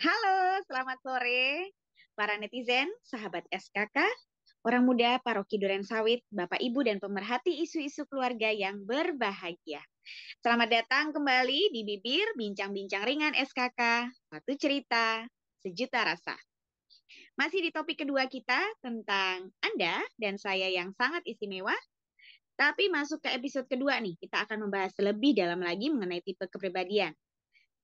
Halo, selamat sore para netizen, sahabat SKK, orang muda Paroki Duren Sawit, Bapak Ibu dan pemerhati isu-isu keluarga yang berbahagia. Selamat datang kembali di Bibir Bincang-Bincang Ringan SKK, satu cerita, sejuta rasa. Masih di topik kedua kita tentang Anda dan saya yang sangat istimewa, tapi masuk ke episode kedua nih, kita akan membahas lebih dalam lagi mengenai tipe kepribadian.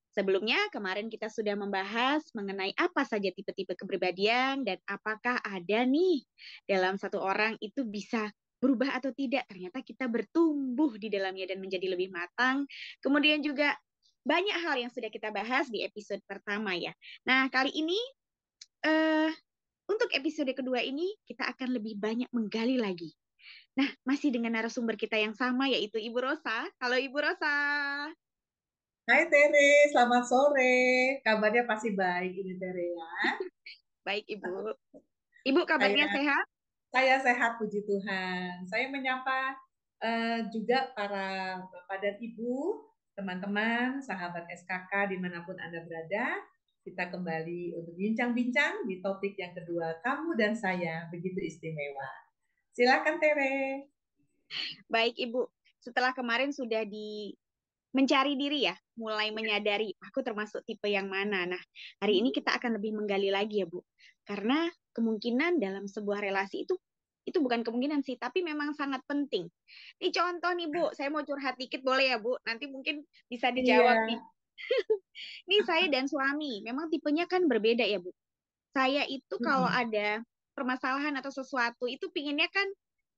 Sebelumnya, kemarin kita sudah membahas mengenai apa saja tipe-tipe kepribadian dan apakah ada nih dalam satu orang itu bisa berubah atau tidak. Ternyata kita bertumbuh di dalamnya dan menjadi lebih matang. Kemudian juga banyak hal yang sudah kita bahas di episode pertama ya. Nah, kali ini eh, untuk episode kedua ini kita akan lebih banyak menggali lagi. Nah, masih dengan narasumber kita yang sama yaitu Ibu Rosa. Halo Ibu Rosa. Hai Tere, selamat sore. Kabarnya pasti baik ini Tere ya. Baik Ibu. Ibu kabarnya Saya sehat? saya sehat puji Tuhan. Saya menyapa juga para Bapak dan Ibu, teman-teman, sahabat SKK dimanapun Anda berada. Kita kembali untuk bincang-bincang di topik yang kedua, kamu dan saya begitu istimewa. Silakan Tere. Baik, Ibu. Setelah kemarin sudah di mencari diri ya, mulai menyadari aku termasuk tipe yang mana. Nah, hari ini kita akan lebih menggali lagi ya, Bu. Karena kemungkinan dalam sebuah relasi itu bukan kemungkinan sih, tapi memang sangat penting. Ini contoh nih, Bu. Saya mau curhat dikit boleh ya, Bu? Nanti mungkin bisa dijawab nih. Iya. Ini saya dan suami, memang tipenya kan berbeda ya, Bu. Saya itu kalau Mm-mm. ada permasalahan atau sesuatu itu pinginnya kan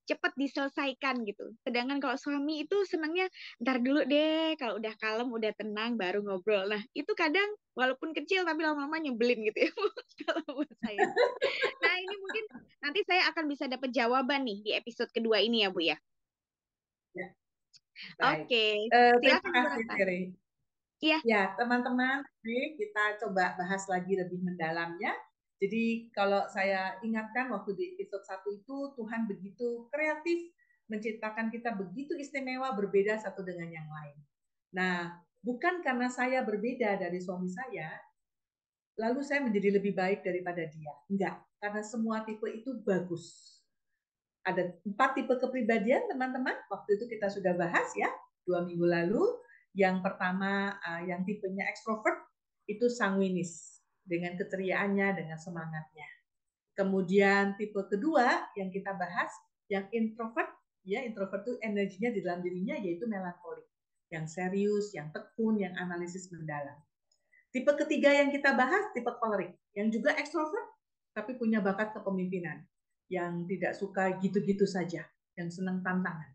cepat diselesaikan gitu. Sedangkan kalau suami itu senangnya ntar dulu deh, kalau udah kalem, udah tenang baru ngobrol. Nah, itu kadang walaupun kecil tapi lama-lama nyebelin gitu ya Bu, kalau buat saya. Nah, ini mungkin nanti saya akan bisa dapat jawaban nih di episode kedua ini ya Bu ya. Ya, baik. Oke, Terima silakan Ibu kasih Rasa. Tere. Iya, Ya, teman-teman, ini kita coba bahas lagi lebih mendalamnya. Jadi, kalau saya ingatkan waktu di episode 1 itu, Tuhan begitu kreatif menciptakan kita begitu istimewa, berbeda satu dengan yang lain. Nah, bukan karena saya berbeda dari suami saya, lalu saya menjadi lebih baik daripada dia. Enggak, karena semua tipe itu bagus. Ada 4 tipe kepribadian, teman-teman. Waktu itu kita sudah bahas ya, 2 minggu lalu. Yang pertama, yang tipenya ekstrovert, itu sanguinis. Dengan keceriaannya, dengan semangatnya. Kemudian tipe kedua yang kita bahas, yang introvert, ya introvert itu energinya di dalam dirinya yaitu melankolik. Yang serius, yang tekun, yang analisis mendalam. Tipe ketiga yang kita bahas, tipe kolerik, yang juga ekstrovert, tapi punya bakat kepemimpinan, yang tidak suka gitu-gitu saja, yang senang tantangan.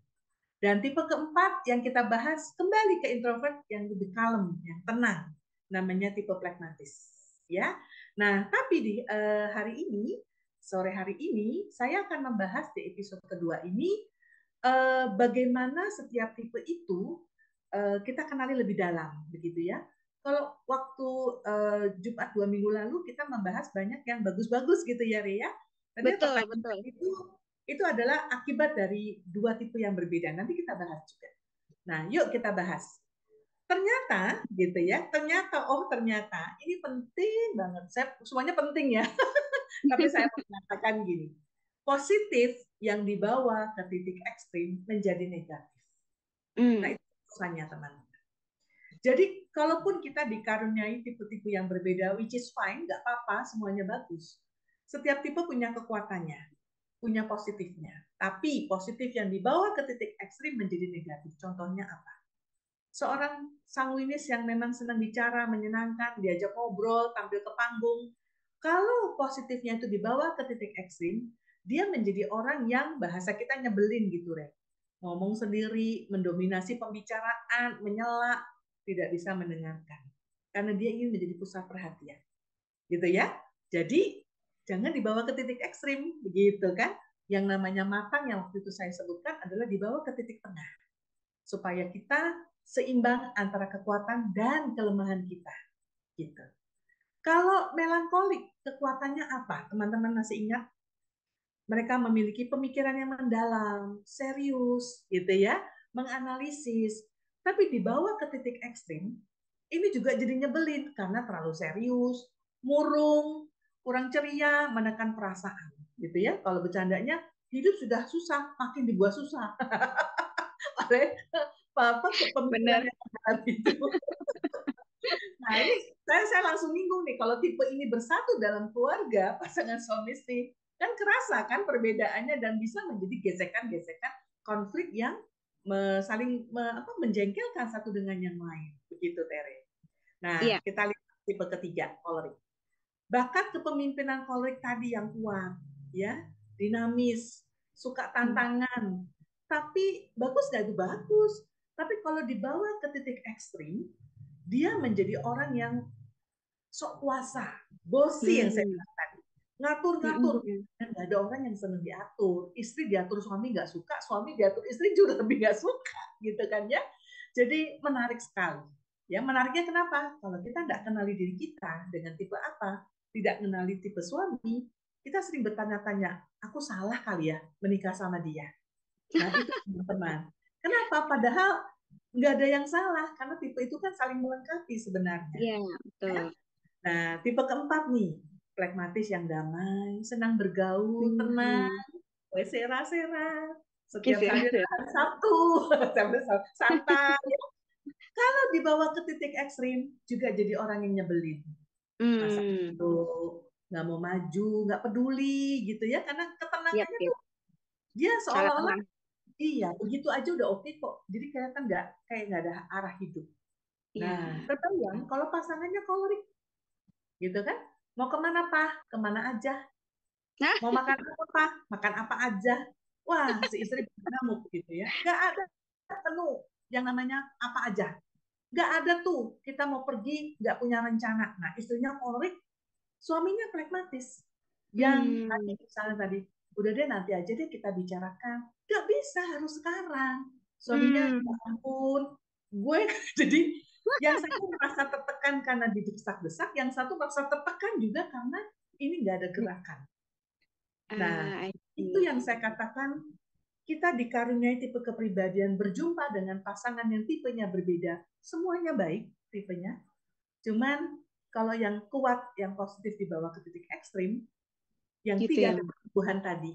Dan tipe keempat yang kita bahas, kembali ke introvert, yang lebih kalem, yang tenang, namanya tipe pragmatis. Ya, nah tapi di hari ini, sore hari ini, saya akan membahas di episode kedua ini, bagaimana setiap tipe itu kita kenali lebih dalam, begitu ya. Kalau waktu Jumat 2 minggu lalu kita membahas banyak yang bagus-bagus gitu ya, Ria. Tapi betul, pertanyaan betul. itu adalah akibat dari 2 tipe yang berbeda. Nanti kita bahas juga. Nah, yuk kita bahas. Ternyata gitu ya, ternyata ini penting banget. Semuanya penting ya. Tapi saya mengatakan gini, positif yang dibawa ke titik ekstrim menjadi negatif. Nah, Hmm, itu pesannya teman-teman. Jadi, kalaupun kita dikaruniai tipe-tipe yang berbeda, which is fine, nggak apa-apa, semuanya bagus. Setiap tipe punya kekuatannya, punya positifnya. Tapi positif yang dibawa ke titik ekstrim menjadi negatif. Contohnya apa? Seorang sanguinis yang memang senang bicara, menyenangkan, diajak ngobrol, tampil ke panggung. Kalau positifnya itu dibawa ke titik ekstrim, dia menjadi orang yang bahasa kita nyebelin gitu, Re. Ngomong sendiri, mendominasi pembicaraan, menyela, tidak bisa mendengarkan. Karena dia ingin menjadi pusat perhatian. Gitu ya. Jadi, jangan dibawa ke titik ekstrim, begitu kan. Yang namanya matang yang waktu itu saya sebutkan adalah dibawa ke titik tengah. Supaya kita seimbang antara kekuatan dan kelemahan kita. Gitu. Kalau melankolik, kekuatannya apa? Teman-teman masih ingat? Mereka memiliki pemikiran yang mendalam, serius, gitu ya, menganalisis. Tapi dibawa ke titik ekstrim, ini juga jadi nyebelin karena terlalu serius, murung, kurang ceria, menekan perasaan, gitu ya. Kalau bercandanya hidup sudah susah, makin dibuat susah oleh pemikiran Bener. yang berat itu. Nah ini saya langsung bingung nih, kalau tipe ini bersatu dalam keluarga pasangan suami istri, kan kerasa kan perbedaannya dan bisa menjadi gesekan-gesekan konflik yang menjengkelkan satu dengan yang lain. Begitu Tere. Nah Iya. kita lihat tipe ketiga, kolerik. Bakat kepemimpinan kolerik tadi yang kuat, ya, dinamis, suka tantangan. Tapi bagus nggak itu bagus. Tapi kalau dibawa ke titik ekstrim, dia menjadi orang yang sok kuasa, bosi yang saya Hmm. bilang tadi. Ngatur-ngatur. Dan nggak ada orang yang senang diatur. Istri diatur suami nggak suka, suami diatur istri juga lebih nggak suka, gitu kan ya. Jadi menarik sekali. Ya, menariknya kenapa? Kalau kita nggak kenali diri kita dengan tipe apa, tidak kenali tipe suami, kita sering bertanya-tanya, aku salah kali ya menikah sama dia. Nah, itu teman-teman. Kenapa? Padahal nggak ada yang salah, karena tipe itu kan saling melengkapi sebenarnya. Iya, betul. Ya? Nah, tipe keempat nih, pragmatis yang damai, senang bergaul, tenang, Hmm. sera-sera, setiap Kisah. hari ada hari Sabtu, santai. Kalau dibawa ke titik ekstrim, juga jadi orang yang nyebelin. Masa Hmm. itu nggak mau maju, nggak peduli gitu ya, karena Yap, ketenangannya yap. tuh dia Salah seolah-olah tenang. iya begitu aja udah oke kok. Jadi kelihatan nggak kayak nggak ada arah hidup. Nah, Iya. terbayang kalau pasangannya kolerik gitu kan, mau kemana Pak? Kemana aja? Nah, Mau makan apa Pak? Makan apa aja? Wah, si istri ngamuk gitu ya. Nggak ada penuh yang namanya apa aja. Nggak ada tuh, kita mau pergi, nggak punya rencana. Nah, istrinya kolerik, suaminya pragmatis. Yang tadi, hmm. misalnya tadi, udah deh nanti aja deh kita bicarakan. Nggak bisa, harus sekarang. Suaminya, ya Hmm. ampun, gue jadi yang satu merasa tertekan karena didesak-desak, yang satu merasa tertekan juga karena ini nggak ada gerakan. Nah, I itu see. yang saya katakan kita dikaruniai tipe kepribadian berjumpa dengan pasangan yang tipenya berbeda. Semuanya baik tipenya. Cuman kalau yang kuat, yang positif dibawa ke titik ekstrim, yang Gitu ya. tidak ada pertumbuhan tadi,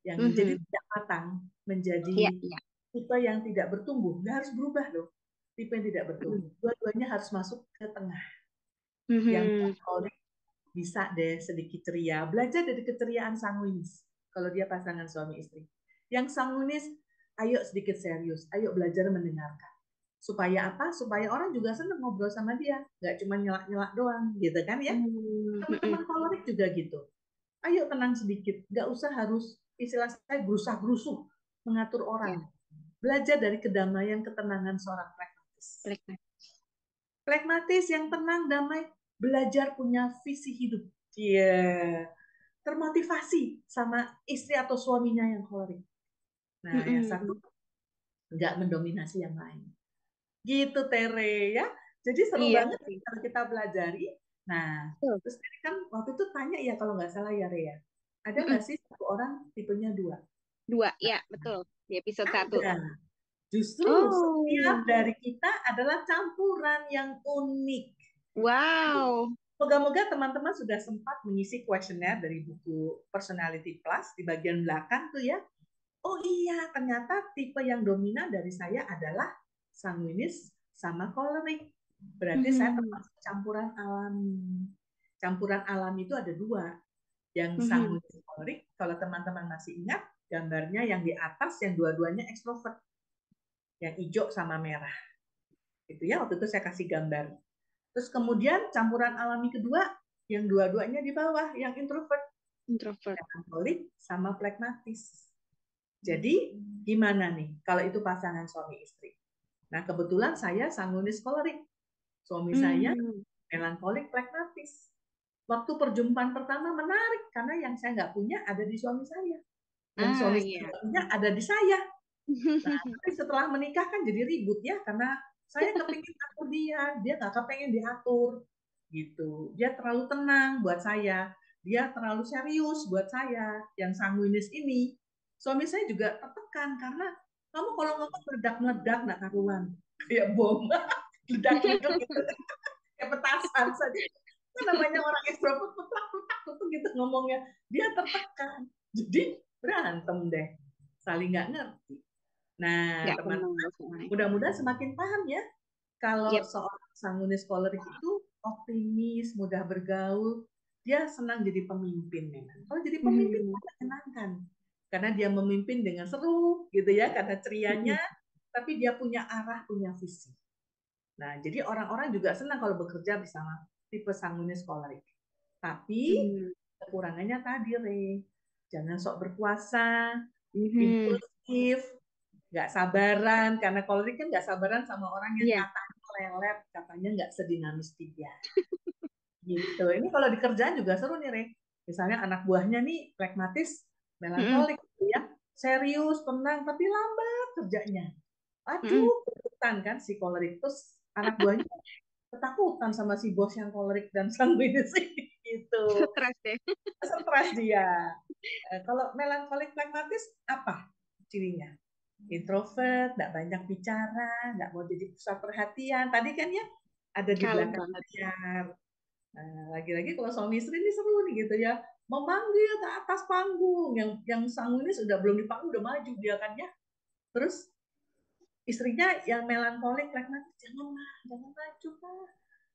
yang menjadi Mhm. tidak matang, Iya, menjadi iya. tipe yang tidak bertumbuh, nggak harus berubah loh. Tipe yang tidak Mhm. bertumbuh. Dua-duanya harus masuk ke tengah. Yang Mhm. melankolik bisa deh sedikit ceria. Belajar dari keceriaan sanguinis. Kalau dia pasangan suami istri. Yang sanguinis, ayo sedikit serius. Ayo belajar mendengarkan. Supaya apa? Supaya orang juga senang ngobrol sama dia. Nggak cuma nyelak-nyelak doang. Gitu kan ya. Mhm. Teman-teman kolerik juga gitu. Ayo tenang sedikit. Nggak usah harus istilah saya gerusa-gerusuh mengatur Ya, orang. Belajar dari kedamaian, ketenangan seorang pragmatis. black man. Pragmatis yang tenang, damai, belajar punya visi hidup. Iya, yeah. Termotivasi sama istri atau suaminya yang kolerik. Nah, yang satu Mhm. nggak mendominasi yang lain. Gitu Tere ya. Jadi seru Iya banget sih. kalau kita pelajari. Nah, Tuh. terus tadi kan waktu itu tanya ya kalau nggak salah ya Rea. Ada Mhm. nggak sih satu orang tipenya dua? Dua, Nah, ya betul. Di episode satu. ada. Justru setiap Oh, dari kita adalah campuran yang unik. wow. Moga-moga teman-teman sudah sempat mengisi kuesioner dari buku Personality Plus di bagian belakang tuh ya. Oh iya, ternyata tipe yang dominan dari saya adalah sanguinis sama kolerik. Berarti saya Mhm. termasuk campuran alami. Campuran alami itu ada dua. Yang Mhm. sanguinis kolerik, kalau teman-teman masih ingat, gambarnya yang di atas, yang dua-duanya ekstrovert. Yang hijau sama merah. Itu ya, waktu itu saya kasih gambar. Terus kemudian campuran alami kedua, yang dua-duanya di bawah, yang introvert, Introvert. melankolik sama pragmatis. Jadi gimana nih kalau itu pasangan suami istri? Nah kebetulan saya sanguinis kolerik, suami saya Hmm. melankolik pragmatis. Waktu perjumpaan pertama menarik karena yang saya nggak punya ada di suami saya, yang Ah, suami saya iya. nggak punya ada di saya. Nah tapi setelah menikah kan jadi ribut ya karena saya kepingin atur dia, dia nggak kepengen diatur gitu. Dia terlalu tenang buat saya, dia terlalu serius buat saya. Yang sanguinis ini, suami saya juga tertekan karena kamu kalau ngomong meledak-meledak nggak karuan, kayak bom, ledak-leduk gitu, kayak petasan saja. Kan namanya orang ekstrovert petak tuh gitu ngomongnya, dia tertekan, jadi berantem deh, saling nggak ngerti. Nah, Nggak teman, tenang suasananya. mudah-mudahan semakin paham ya kalau Yep. seorang sanguinis kolerik itu optimis, mudah bergaul, dia senang jadi pemimpin memang. Kalau jadi pemimpin Mhm. kan menyenangkan karena dia memimpin dengan seru gitu ya, karena cerianya, Mhm. tapi dia punya arah, punya visi. Nah, jadi orang-orang juga senang kalau bekerja bersama tipe sanguinis kolerik. Tapi Mhm. kekurangannya tadi, Re. Jangan sok berkuasa, Mhm. impulsif, nggak sabaran. Karena kolerik kan nggak sabaran sama orang yang Iya. katanya lelet, katanya nggak sedinamis dia. Gitu. Ini kalau di kerjaan juga seru nih, Re. Misalnya anak buahnya nih pragmatis, Mhm. melankolik, gitu ya. Serius, tenang, tapi lambat kerjanya. Mhm. Aduh, ketakutan kan si kolerik. Terus anak buahnya ketakutan sama si bos yang kolerik dan sanguinis ini. Gitu. Stres deh. Stres dia. Kalau melankolik pragmatis, apa cirinya? Introvert, nggak banyak bicara, nggak mau jadi pusat perhatian. Tadi kan ya, ada di Kalem belakang banget. layar. Lagi-lagi kalau suami istri ini seru nih gitu ya, memanggil ke atas panggung, yang sanguinis udah belum di panggung udah maju dia kan ya, terus istrinya yang melankolik pragmatis, jangan maju Pak,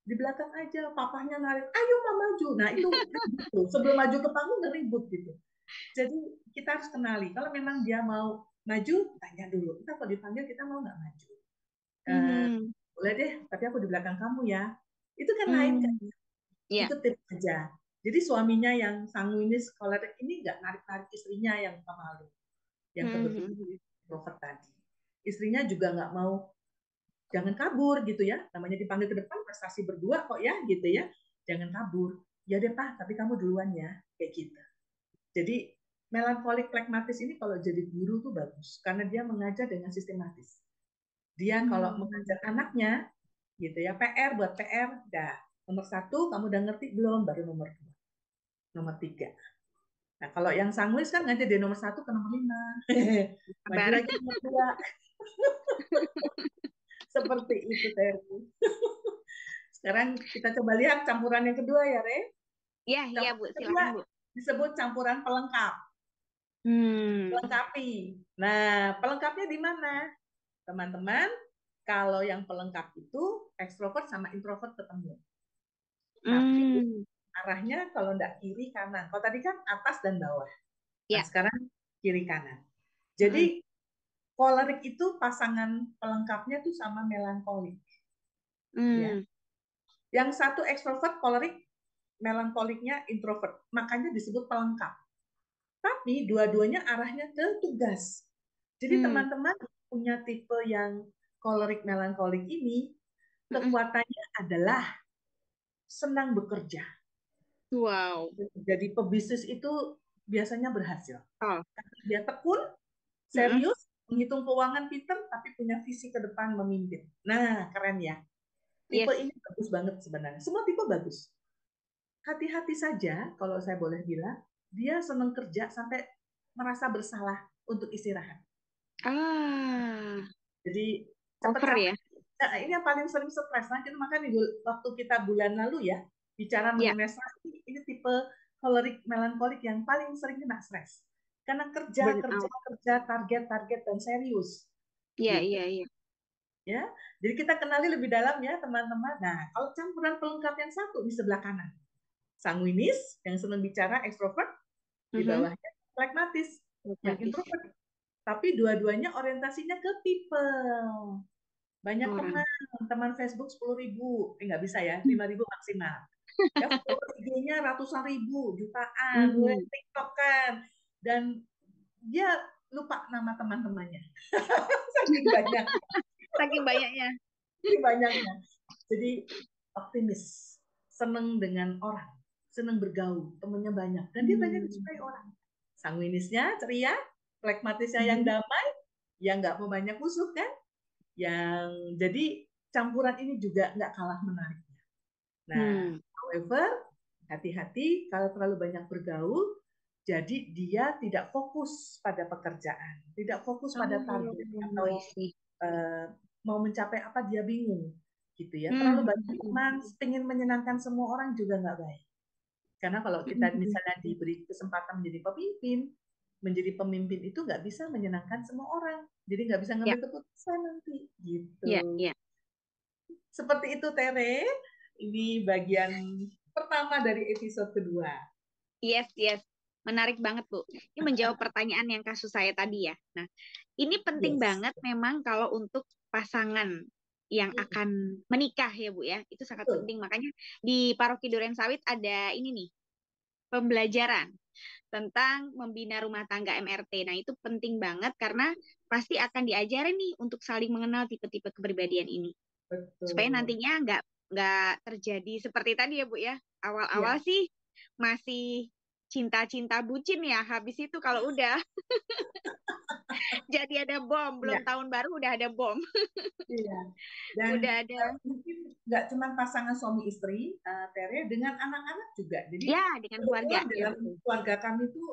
di belakang aja, papahnya narik, ayo Mama maju. Nah itu ribut tuh, sebelum maju ke panggung udah ribut gitu. Jadi kita harus kenali, kalau memang dia mau maju, tanya dulu, kita kalau dipanggil kita mau nggak maju, eh, Mhm. boleh deh, tapi aku di belakang kamu ya, itu kan lain kan. Mhm. Iya. Itu tips aja. Jadi suaminya yang sanguinis kolerik ini nggak narik-narik istrinya yang pemalu, yang kebetulan Mhm. introvert tadi. Istrinya juga nggak mau, jangan kabur gitu ya. Namanya dipanggil ke depan prestasi berdua kok ya gitu ya. Jangan kabur. Ya deh Pak, tapi kamu duluan ya. Kayak gitu. Jadi melankolik pragmatis ini kalau jadi guru tuh bagus karena dia mengajar dengan sistematis. Dia kalau Mhm. mengajar anaknya gitu ya, PR buat PR, dah nomor satu kamu udah ngerti belum, baru nomor dua, nomor tiga. Nah, kalau yang sanguis kan ngajak dari nomor satu ke nomor lima. Maju Sabar. lagi nomor dua. Seperti itu, Terry. Sekarang kita coba lihat campuran yang kedua ya, Re. Iya, iya Bu, Campuran kedua silakan Bu. disebut campuran pelengkap. Hmm. Pelengkapi. Nah, pelengkapnya di mana? Teman-teman, kalau yang pelengkap itu ekstrovert sama introvert ketemu. Tapi Hmm. arahnya kalau enggak kiri kanan. Kalau tadi kan atas dan bawah. Nah, Ya. sekarang kiri kanan. Mhm. Jadi kolerik itu pasangan pelengkapnya tuh sama melankolik, ya. Hmm. Yang satu ekstrovert kolerik, melankoliknya introvert. Makanya disebut pelengkap. Tapi dua-duanya arahnya ke tugas. Jadi Hmm. teman-teman punya tipe yang kolerik melankolik ini, Mhm. kekuatannya adalah senang bekerja. Wow. Jadi pebisnis itu biasanya berhasil. Oh. Dia tekun, Mhm. serius, menghitung keuangan pinter, tapi punya visi ke depan memimpin. Nah, keren ya. Tipe Yes. ini bagus banget sebenarnya. Semua tipe bagus. Hati-hati saja kalau saya boleh bilang, dia senang kerja sampai merasa bersalah untuk istirahat. Ah. Jadi cepat Over capek. ya? Nah, ini yang paling sering stres. Nah, makanya waktu kita bulan lalu ya bicara Ya. mengenai stres, ini tipe kolerik melankolik yang paling sering kena stres. Karena kerja, Burn kerja, out. kerja, target, target dan serius Iya, gitu. iya, iya. Ya, jadi kita kenali lebih dalam ya teman-teman. Nah, kalau campuran pelengkap yang satu di sebelah kanan, sanguinis yang senang bicara ekstrovert, di Mhm. bawahnya pragmatis yang Otomatis introvert. Tapi dua-duanya orientasinya ke people. Banyak orang. teman, teman Facebook 10.000, nggak bisa ya, 5.000 maksimal. Ya follower IG-nya ratusan ribu, jutaan, gue Mhm. TikTok kan, dan dia lupa nama teman-temannya, saking banyak, Saking banyaknya. saking banyaknya. Jadi optimis, seneng dengan orang, seneng bergaul, temennya banyak, dan dia banyak Hmm. disukai orang. Sanguinisnya ceria, pragmatisnya yang Mhm. damai, yang nggak mau banyak musuh kan, yang jadi campuran ini juga nggak kalah menariknya. Nah, Hmm. however, hati-hati kalau terlalu banyak bergaul, jadi dia tidak fokus pada pekerjaan, tidak fokus pada target Oh, I atau see. mau mencapai apa dia bingung. gitu ya. Hmm, Terlalu hmm, banyak hmm, hmm. teman, pengen menyenangkan semua orang juga nggak baik. Karena kalau kita Hmm. misalnya diberi kesempatan menjadi pemimpin itu nggak bisa menyenangkan semua orang. Jadi nggak bisa Ya, ngambil keputusan nanti, gitu. ya, ya. Seperti itu, Tere. Ini bagian pertama dari episode kedua. Yes, yes. Menarik banget, Bu. Ini menjawab pertanyaan yang kasus saya tadi ya. Nah, ini penting Yes. banget memang kalau untuk pasangan yang Mm, akan menikah ya, Bu ya. Itu sangat betul. penting. Makanya di Paroki Duren Sawit ada ini nih, pembelajaran tentang membina rumah tangga MRT. Nah, itu penting banget karena pasti akan diajarin nih untuk saling mengenal tipe-tipe kepribadian ini. Supaya Betul. nantinya nggak terjadi seperti tadi ya Bu ya. Awal-awal Iya. sih masih cinta-cinta bucin ya. Habis itu kalau udah jadi ada bom, belum Iya. tahun baru udah ada bom. Iya. Dan Udah ada. mungkin nggak cuma pasangan suami istri, Tere, dengan anak-anak juga. Jadi Ya, dengan keluarga. kebetulan Ya dalam betul. keluarga kami tuh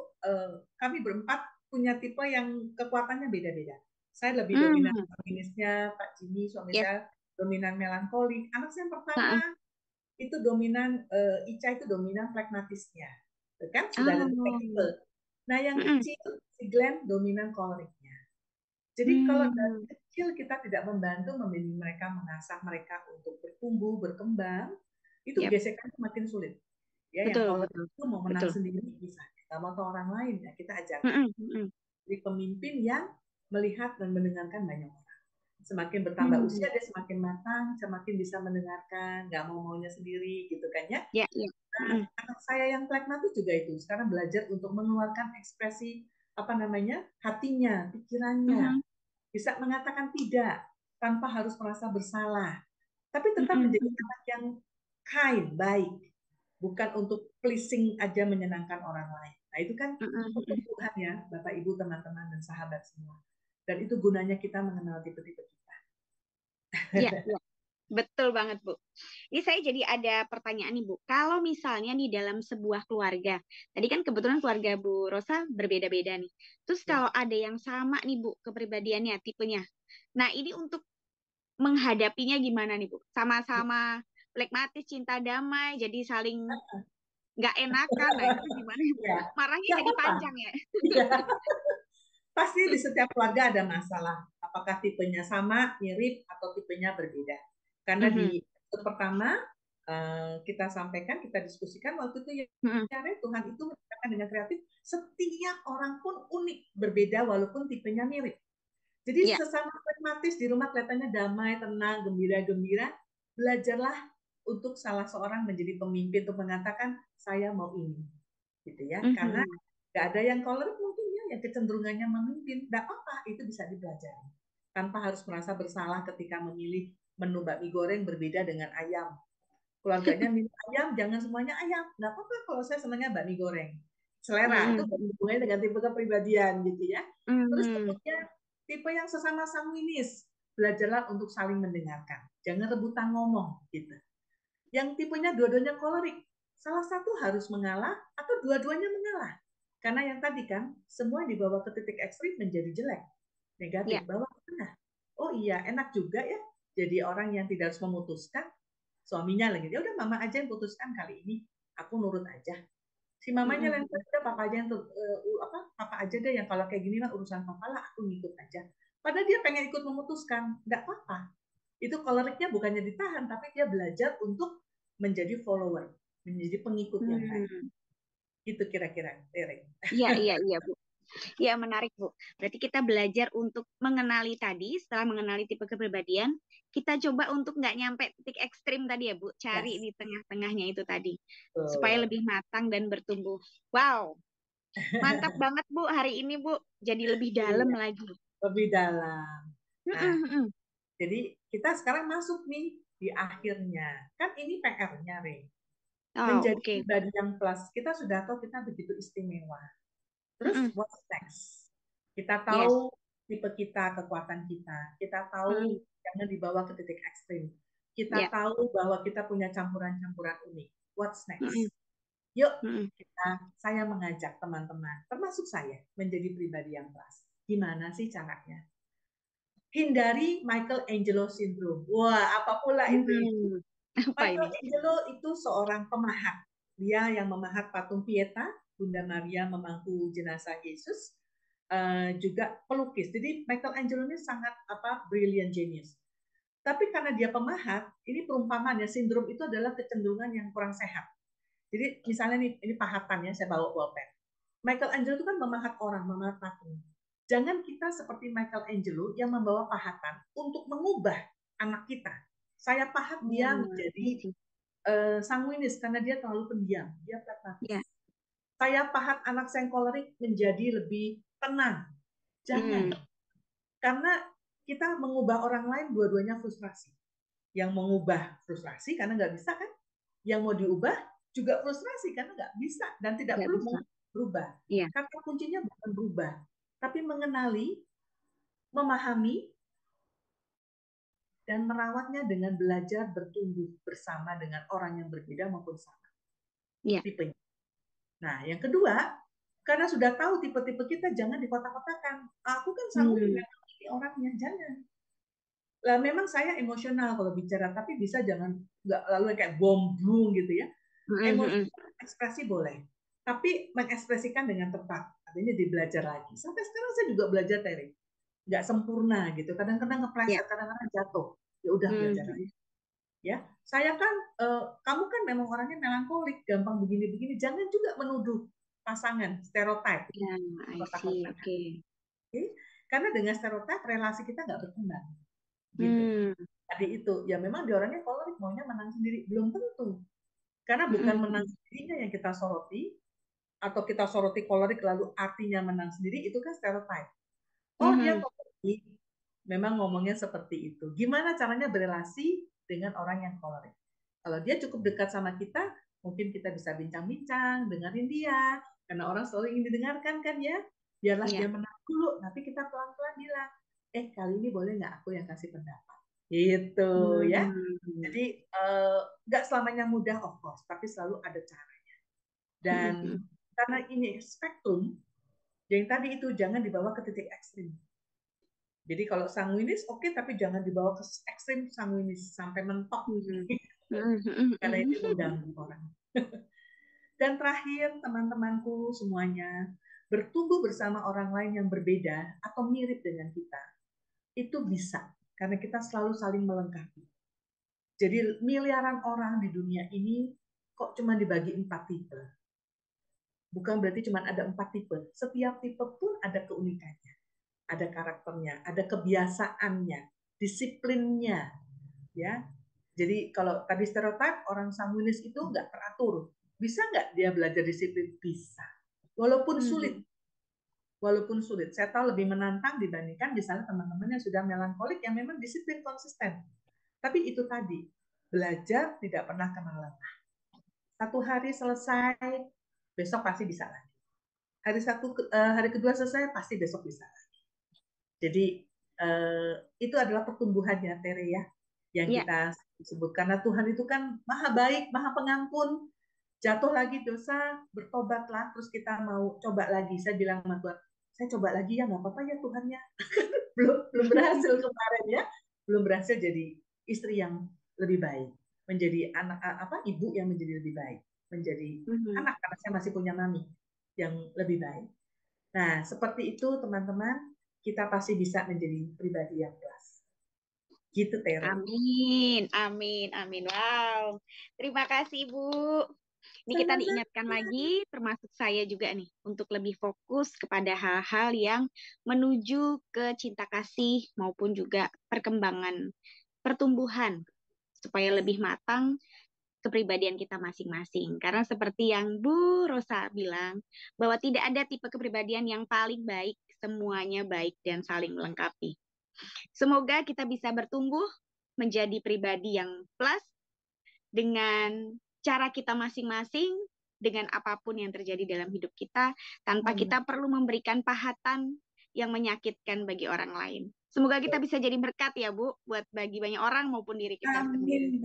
kami berempat punya tipe yang kekuatannya beda-beda. Saya lebih dominan Hmm, feminisnya, Pak Jimmy suami yes. saya dominan melankolik. Anak saya yang pertama Heeh. itu dominan Ica itu dominan pragmatisnya. Kan sudah ada tiga tipe. Oh. Nah, yang Mm-mm. kecil si Glenn dominan koleriknya. Jadi kalau dari Hmm, kecil kita tidak membantu membimbing mereka, mengasah mereka untuk bertumbuh, berkembang, itu yep. gesekannya makin sulit. Ya, yang Betul, kalau betul. itu mau menang Betul. sendiri bisa, kita mau tahu orang lain ya kita ajarkan. Mm-mm, mm-mm. Jadi pemimpin yang melihat dan mendengarkan banyak orang. Semakin bertambah Hmm, usia dia semakin matang, semakin bisa mendengarkan, nggak mau maunya sendiri gitu kan ya. ya, ya. Mm-mm. Anak saya yang pragmatis juga itu sekarang belajar untuk mengeluarkan ekspresi apa namanya hatinya, pikirannya, Mhm, bisa mengatakan tidak tanpa harus merasa bersalah, tapi tetap mm-mm, menjadi mm-mm, anak yang kind, baik, bukan untuk pleasing aja menyenangkan orang lain. Nah, itu kan mm-mm, untuk mm-mm. Tuhan ya, Bapak Ibu, teman-teman dan sahabat semua. Dan itu gunanya kita mengenal tipe-tipe kita. Ya, ya. Betul banget, Bu. Ini saya jadi ada pertanyaan nih, Bu. Kalau misalnya nih dalam sebuah keluarga, tadi kan kebetulan keluarga Bu Rosa berbeda-beda nih. Terus Ya. kalau ada yang sama nih, Bu, kepribadiannya, tipenya. Nah, ini untuk menghadapinya gimana nih, Bu? Sama-sama pragmatis, cinta damai, jadi saling nggak enakan. Nah, itu gimana ya, Bu? Ya, Marahnya nggak jadi apa-apa. panjang ya. Ya. Pasti di setiap keluarga ada masalah. Apakah tipenya sama, mirip, atau tipenya berbeda. Karena Mhm, di episode pertama kita sampaikan, kita diskusikan waktu itu mhm. ya, Tuhan itu menciptakan dengan kreatif. Setiap orang pun unik, berbeda walaupun tipenya mirip. Jadi Ya. sesama pragmatis di rumah kelihatannya damai, tenang, gembira-gembira. Belajarlah untuk salah seorang menjadi pemimpin untuk mengatakan saya mau ini, gitu ya. Karena Mhm. nggak ada yang kolerik mungkin ya, yang kecenderungannya memimpin. Nggak apa-apa, itu bisa dipelajari. Tanpa harus merasa bersalah ketika memilih menu bakmi goreng berbeda dengan ayam. Keluarganya minta ayam, jangan semuanya ayam. Nggak apa-apa kalau saya senangnya bakmi goreng. Selera itu Mhm. hubungannya dengan tipe kepribadian gitu ya. Terus Mhm. kemudian tipe yang sesama sanguinis, belajarlah untuk saling mendengarkan. Jangan rebutan ngomong gitu. Yang tipenya dua-duanya kolerik, salah satu harus mengalah atau dua-duanya mengalah. Karena yang tadi kan, semua dibawa ke titik ekstrim menjadi jelek, Ya. negatif, bawa ke tengah. Oh iya, enak juga ya. Jadi orang yang tidak harus memutuskan, suaminya lagi, ya udah mama aja yang putuskan kali ini, aku nurut aja. Si mamanya Mhm. lain udah papa aja yang papa aja deh yang kalau kayak gini mah urusan papa lah, aku ngikut aja. Padahal dia pengen ikut memutuskan, nggak apa-apa. Itu koleriknya bukannya ditahan, tapi dia belajar untuk menjadi follower, menjadi pengikut yang baik. Hmm. Itu kira-kira, Tere. Iya, iya, iya, Bu. Iya, menarik, Bu. Berarti kita belajar untuk mengenali tadi, setelah mengenali tipe kepribadian, kita coba untuk nggak nyampe titik ekstrim tadi ya, Bu. Cari Yes, di tengah-tengahnya itu tadi. Supaya betul. lebih matang dan bertumbuh. Wow, mantap banget, Bu, hari ini, Bu. Jadi lebih dalam Iya, lagi. lebih dalam. Nah, Mm-mm, mm-mm. jadi kita sekarang masuk nih di akhirnya. Kan ini PR-nya, Re. Oh, Menjadi oke. pribadi yang plus. Kita sudah tahu kita begitu istimewa. Terus Mm-mm. what's next? Kita Yes. tahu tipe kita, kekuatan kita. Kita tahu Mm-mm. jangan dibawa ke titik ekstrim. Kita Ya. tahu bahwa kita punya campuran-campuran unik. What's Mm-mm. next? Yuk, Mm-mm. saya mengajak teman-teman, termasuk saya, menjadi pribadi yang plus. Gimana sih caranya? hindari Michelangelo syndrome. Wah, apa pula itu? Apa ini? Michelangelo itu seorang pemahat. Dia yang memahat patung Pieta, Bunda Maria memangku jenazah Yesus, juga pelukis. Jadi Michelangelo ini sangat brilliant genius. Tapi karena dia pemahat, ini perumpamaan ya, sindrom itu adalah kecenderungan yang kurang sehat. Jadi misalnya ini pahatan ya, saya bawa bolpen. Michelangelo itu kan memahat orang, memahat patung. Jangan kita seperti Michelangelo yang membawa pahatan untuk mengubah anak kita. Saya pahat dia menjadi sanguinis karena dia terlalu pendiam, dia pragmatis. Ya. Saya pahat anak saya yang kolerik menjadi lebih tenang. Jangan. Karena kita mengubah orang lain dua-duanya frustrasi. Yang mengubah frustrasi karena nggak bisa kan? Yang mau diubah juga frustrasi karena nggak bisa dan tidak perlu berubah. Ya. Kata kuncinya bukan berubah, tapi mengenali, memahami, dan merawatnya dengan belajar bertumbuh bersama dengan orang yang berbeda maupun sama. Ya. Tipenya. Nah, yang kedua, karena sudah tahu tipe-tipe kita, jangan dikotak-kotakan. Aku kan sanguin, memang ini orangnya, jangan. Lah, memang saya emosional kalau bicara, tapi bisa jangan nggak lalu kayak bom gitu ya. Emosi ekspresi boleh, tapi mengekspresikan dengan tepat. Artinya dibelajar lagi. Sampai sekarang saya juga belajar, Terry. Nggak sempurna gitu. Kadang-kadang ngepleset, kadang-kadang jatuh. Ya udah belajar lagi. Ya, saya kan, kamu kan memang orangnya melankolik, gampang begini-begini. Jangan juga menuduh pasangan, stereotip. Ya, I see. Oke. Karena dengan stereotip relasi kita nggak berkembang. Gitu. Tadi itu, ya memang dia orangnya kolerik, maunya menang sendiri. Belum tentu. Karena bukan menang sendirinya yang kita soroti, atau kita soroti kolerik lalu artinya menang sendiri, itu kan stereotip. Oh, dia kolerik, memang ngomongnya seperti itu. Gimana caranya berelasi dengan orang yang kolerik? Kalau dia cukup dekat sama kita, mungkin kita bisa bincang-bincang, dengerin dia, karena orang selalu ingin didengarkan kan ya. Biarlah dia menang dulu, tapi kita pelan-pelan bilang, kali ini boleh nggak aku yang kasih pendapat? Gitu ya. Jadi nggak selamanya mudah, of course, tapi selalu ada caranya. Dan karena ini spektrum, yang tadi itu jangan dibawa ke titik ekstrim. Jadi kalau sanguinis oke, tapi jangan dibawa ke ekstrim sanguinis sampai mentok. Karena itu mengganggu orang. Dan terakhir, teman-temanku semuanya, bertumbuh bersama orang lain yang berbeda atau mirip dengan kita, itu bisa. Karena kita selalu saling melengkapi. Jadi miliaran orang di dunia ini kok cuma dibagi 4 tipe. Bukan berarti cuma ada 4 tipe. Setiap tipe pun ada keunikannya. Ada karakternya, ada kebiasaannya, disiplinnya. Ya. Jadi kalau tadi stereotip, orang sanguinis itu nggak teratur. Bisa nggak dia belajar disiplin? Bisa. Walaupun sulit. Walaupun sulit. Saya tahu lebih menantang dibandingkan misalnya teman-teman yang sudah melankolik yang memang disiplin konsisten. Tapi itu tadi, belajar tidak pernah kenal lelah. Satu hari selesai, besok pasti bisa lagi. Hari kedua selesai, pasti besok bisa lagi. Jadi itu adalah pertumbuhannya, Tere ya, yang kita sebut. Karena Tuhan itu kan maha baik, maha pengampun. Jatuh lagi dosa, bertobatlah, terus kita mau coba lagi. Saya bilang sama Tuhan, saya coba lagi ya, nggak apa-apa ya Tuhannya. belum berhasil kemarin ya, belum berhasil jadi istri yang lebih baik, menjadi ibu yang menjadi lebih baik, menjadi anak karena saya masih punya mami yang lebih baik. Nah, seperti itu teman-teman, kita pasti bisa menjadi pribadi yang plus. Gitu, Tere. Amin, amin, amin. Wow, terima kasih Bu. Ini kita diingatkan lagi, termasuk saya juga nih, untuk lebih fokus kepada hal-hal yang menuju ke cinta kasih maupun juga perkembangan, pertumbuhan, supaya lebih matang kepribadian kita masing-masing. Karena seperti yang Bu Rosa bilang, bahwa tidak ada tipe kepribadian yang paling baik, semuanya baik dan saling melengkapi. Semoga kita bisa bertumbuh menjadi pribadi yang plus dengan cara kita masing-masing, dengan apapun yang terjadi dalam hidup kita, tanpa kita perlu memberikan pahatan yang menyakitkan bagi orang lain. Semoga kita bisa jadi berkat ya Bu, buat bagi banyak orang maupun diri kita sendiri.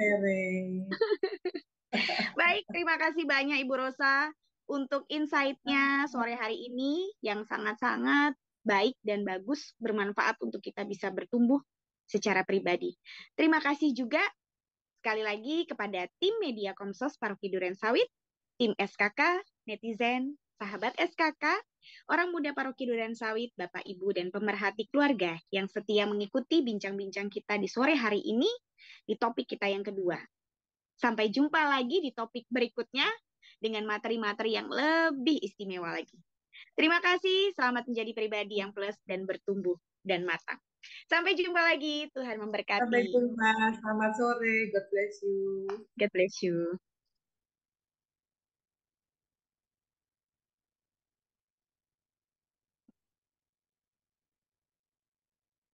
Baik, terima kasih banyak Ibu Rosa untuk insight-nya sore hari ini yang sangat-sangat baik dan bagus, bermanfaat untuk kita bisa bertumbuh secara pribadi. Terima kasih juga sekali lagi kepada tim Media Komsos Paroki Durensawit, tim SKK, netizen, sahabat SKK, orang muda Paroki Durensawit, Bapak Ibu dan pemerhati keluarga yang setia mengikuti bincang-bincang kita di sore hari ini di topik kita yang kedua. Sampai jumpa lagi di topik berikutnya dengan materi-materi yang lebih istimewa lagi. Terima kasih, selamat menjadi pribadi yang plus dan bertumbuh dan matang. Sampai jumpa lagi, Tuhan Sampai memberkati. jumpa. Selamat sore. God bless you. God bless you.